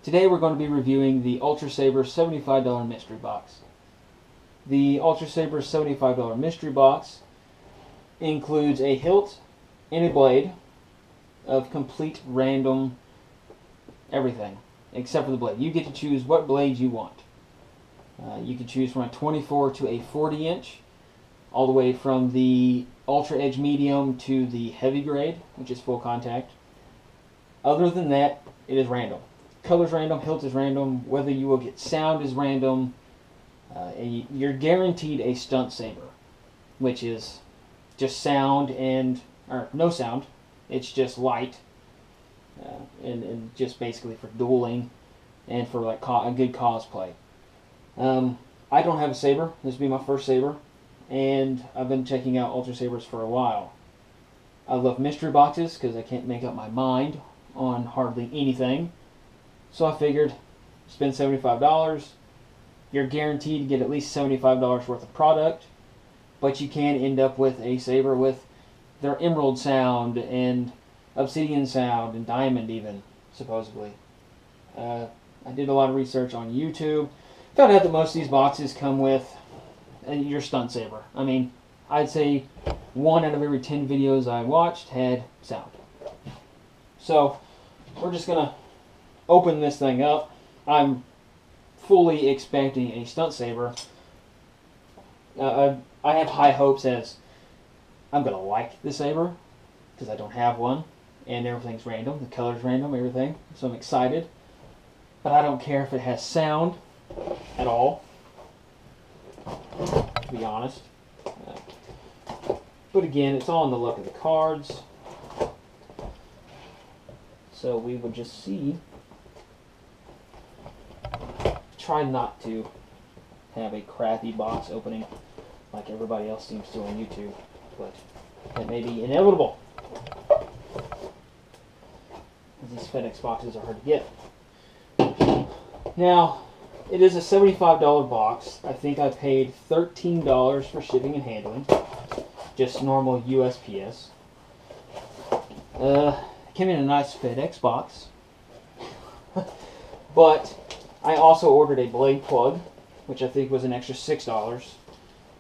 Today we're going to be reviewing the UltraSabers $75 mystery box. The UltraSabers $75 mystery box includes a hilt and a blade of complete random everything, except for the blade. You get to choose what blade you want. You can choose from a 24 to a 40 inch, all the way from the Ultra Edge Medium to the heavy grade, which is full contact. Other than that, it is random. Color's random, hilt is random, whether you will get sound is random. You're guaranteed a stunt saber, which is just sound or no sound. It's just light, and just basically for dueling and for like a good cosplay. I don't have a saber. This will be my first saber, and I've been checking out UltraSabers for a while. I love mystery boxes because I can't make up my mind on hardly anything. So I figured, spend $75. You're guaranteed to get at least $75 worth of product, but you can end up with a saber with their emerald sound and obsidian sound and diamond even, supposedly. I did a lot of research on YouTube. Found out that most of these boxes come with your stunt saber. I mean, I'd say 1 out of every 10 videos I watched had sound. So, we're just going to open this thing up. I'm fully expecting a stunt saber. I have high hopes as I'm going to like the saber because I don't have one and everything's random. The color's random, everything. So I'm excited. But I don't care if it has sound at all, to be honest. But again, it's all in the look of the cards. So we would just see. Try not to have a crappy box opening like everybody else seems to on YouTube, but that may be inevitable. These FedEx boxes are hard to get. Now, it is a $75 box. I think I paid $13 for shipping and handling. Just normal USPS. Came in a nice FedEx box. But I also ordered a blade plug, which I think was an extra $6.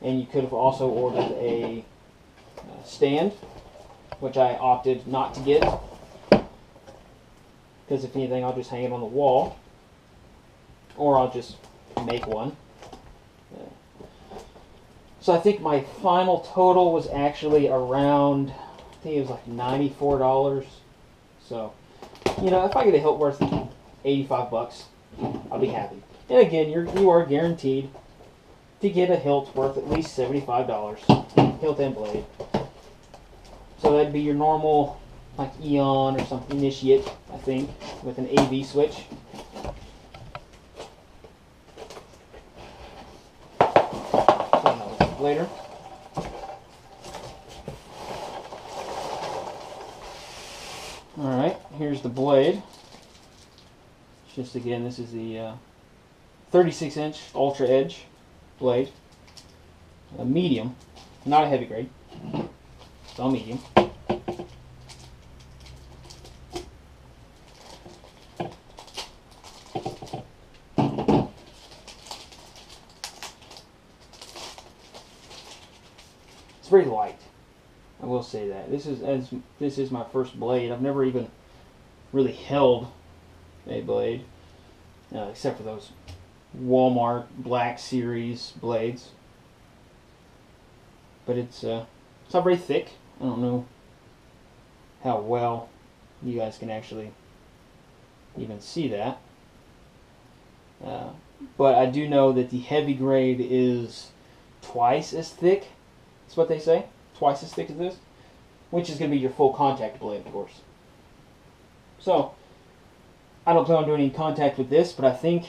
And you could have also ordered a stand, which I opted not to get. Because if anything, I'll just hang it on the wall. Or I'll just make one. So I think my final total was actually around, I think it was like $94. So, you know, if I get a hilt worth 85 bucks, I'll be happy. And again, you are guaranteed to get a hilt worth at least $75. Hilt and blade. So that'd be your normal, like Eon or something, Initiate, I think, with an AV switch. Later. Alright, here's the blade. Just again, this is the 36 inch Ultra Edge blade. A medium, not a heavy grade. It's all medium. It's very light. I will say that. This is my first blade. I've never even really held a blade, except for those Walmart Black Series blades. But it's not very thick. I don't know how well you guys can actually even see that. But I do know that the heavy grade is twice as thick. That's what they say. Twice as thick as this. Which is going to be your full contact blade, of course. So, I don't plan on doing any contact with this, but I think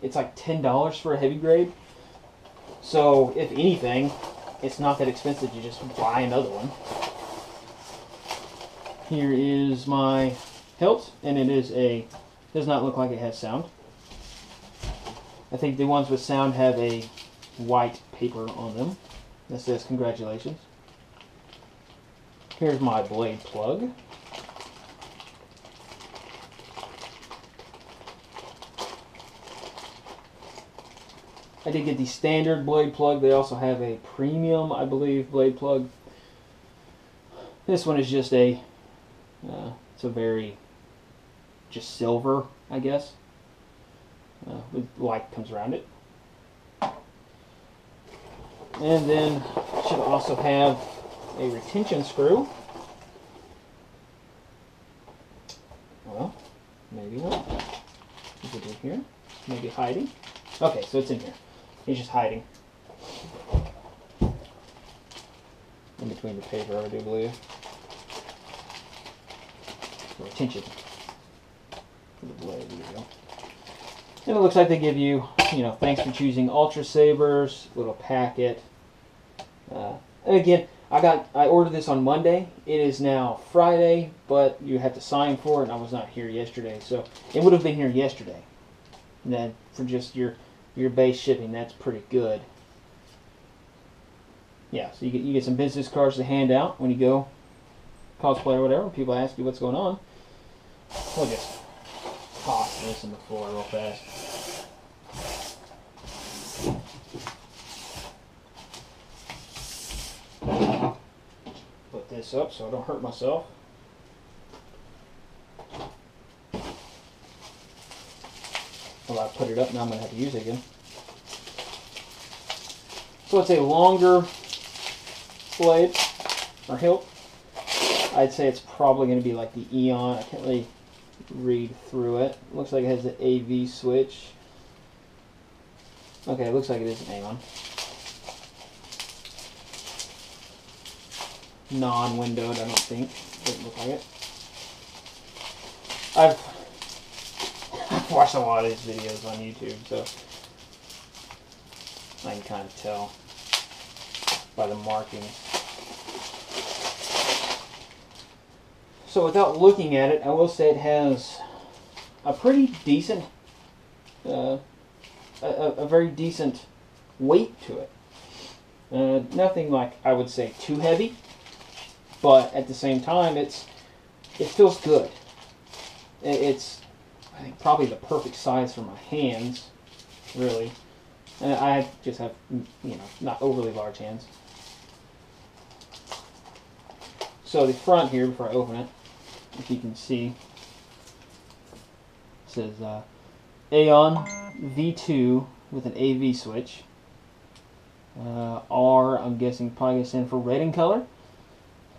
it's like $10 for a heavy grade. So, if anything, it's not that expensive to just buy another one. Here is my hilt, and does not look like it has sound. I think the ones with sound have a white paper on them that says congratulations. Here's my blade plug. I did get the standard blade plug. They also have a premium, I believe, blade plug. This one is just a, it's a very, just silver, I guess, with light comes around it. And then should also have a retention screw. Well, maybe not. Is it in here? Maybe hiding? Okay, so it's in here. He's just hiding. In between the paper, I do believe. Retention for the blade. There you go. And it looks like they give you, thanks for choosing UltraSabers, little packet. And again, I ordered this on Monday. It is now Friday, but you have to sign for it, and I was not here yesterday, so it would have been here yesterday. And then for just your base shipping, that's pretty good. Yeah, so you get some business cards to hand out when you go cosplay or whatever. When people ask you what's going on, we'll just toss this in the floor real fast. Put this up so I don't hurt myself. Well, I put it up, now I'm going to have to use it again. So it's a longer blade, or hilt. I'd say it's probably going to be like the Eon. I can't really read through it. Looks like it has the AV switch. Okay, it looks like it is an Aeon. Non-windowed, I don't think. Doesn't look like it. I've watched a lot of these videos on YouTube, so I can kind of tell by the markings. So without looking at it, I will say it has a pretty decent, a very decent weight to it. Nothing like, I would say, too heavy, but at the same time, it feels good. It's, I think, probably the perfect size for my hands, really. And I just have, not overly large hands. So the front here, before I open it, if you can see, it says Aeon V2 with an AV switch. R, I'm guessing, probably going to stand for red in color.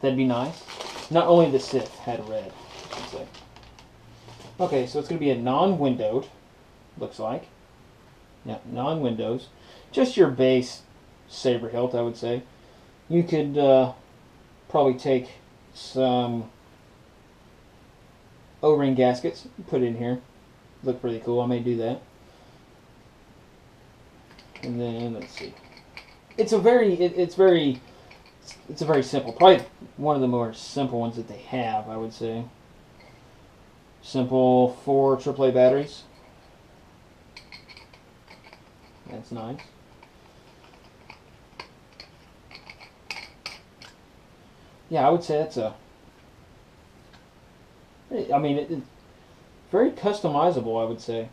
That'd be nice. Not only the Sith had red, I should say. Okay, so it's going to be a non-windowed, looks like. Yeah, non-windows. Just your base saber hilt, I would say. You could probably take some O-ring gaskets, put in here. Look pretty cool. I may do that. And then let's see. It's a very simple. Probably one of the more simple ones that they have, I would say. Simple 4 AAA batteries. That's nice. Yeah, I would say that's it's very customizable, I would say.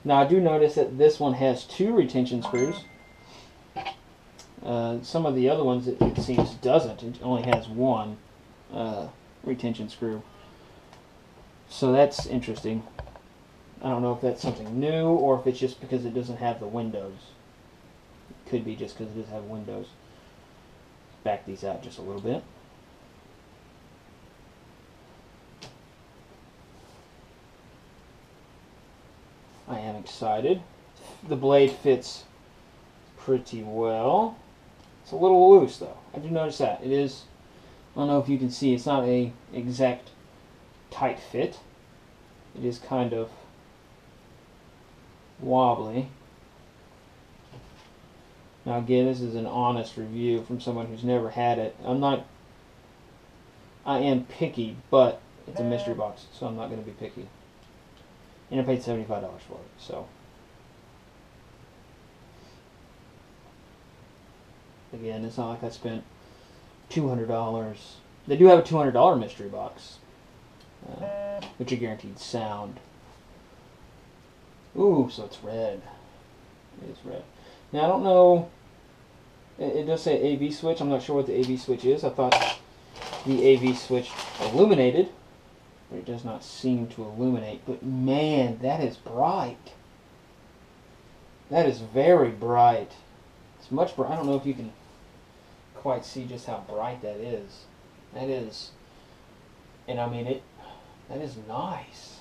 Now, I do notice that this one has 2 retention screws. Some of the other ones, it seems, doesn't. It only has 1 retention screw. So that's interesting. I don't know if that's something new or if it's just because it doesn't have the windows. It could be just because it doesn't have windows. Back these out just a little bit. I am excited. The blade fits pretty well. It's a little loose though. I do notice that. It is, I don't know if you can see, it's not a exact tight fit. It is kind of wobbly. Now again, this is an honest review from someone who's never had it. I am picky, but it's a mystery box, so I'm not going to be picky. And I paid $75 for it, so. Again, it's not like I spent $200. They do have a $200 mystery box, which are guaranteed sound. Ooh, so it's red. It is red. Now I don't know, it does say AV switch. I'm not sure what the AV switch is. I thought the AV switch illuminated, but it does not seem to illuminate. But man, that is bright. That is very bright. It's much bright. I don't know if you can quite see just how bright that is. That is, and I mean that is nice.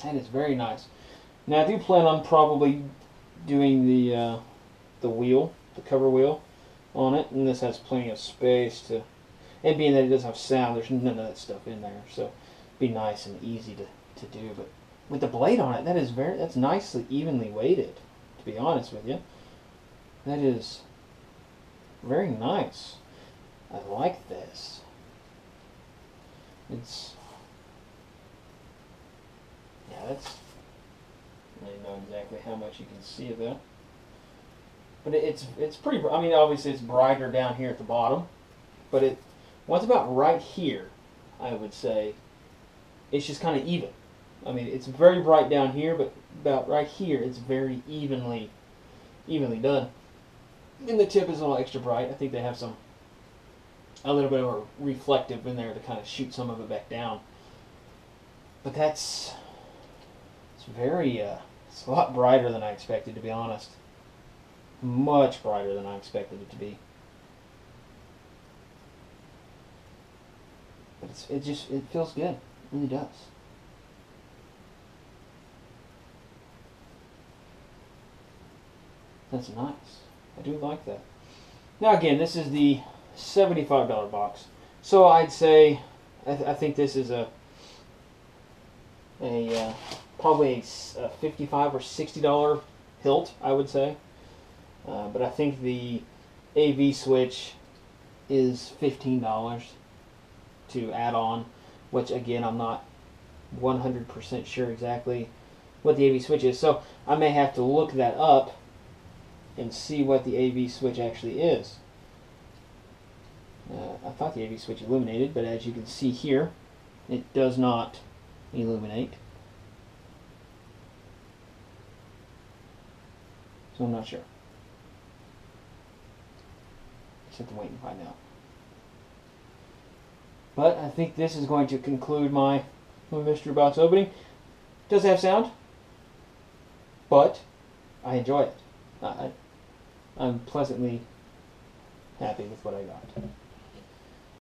That is very nice. Now I do plan on probably doing the wheel, the cover wheel on it, and this has plenty of space to, and being that it doesn't have sound, there's none of that stuff in there, so it'd be nice and easy to do. But with the blade on it, that's nicely evenly weighted, to be honest with you. That is very nice. I like this. It's, yeah, that's, I don't know exactly how much you can see of that. But it's pretty, I mean, obviously it's brighter down here at the bottom, but it's about right here, I would say. It's just kind of even. I mean, it's very bright down here, but about right here, it's very evenly done. And the tip is a little extra bright. I think they have a little bit of a reflective in there to kind of shoot some of it back down. But it's a lot brighter than I expected, to be honest. Much brighter than I expected it to be. But it feels good. It really does. That's nice. I do like that. Now again, this is the $75 box. So I'd say, I think this is probably a $55 or $60 hilt, I would say. But I think the AV switch is $15 to add on, which again, I'm not 100% sure exactly what the AV switch is. So I may have to look that up and see what the AV switch actually is. I thought the AV switch illuminated, but as you can see here, it does not illuminate. So I'm not sure. Just have to wait and find out. But I think this is going to conclude my mystery box opening. It does have sound, but I enjoy it. I'm pleasantly happy with what I got.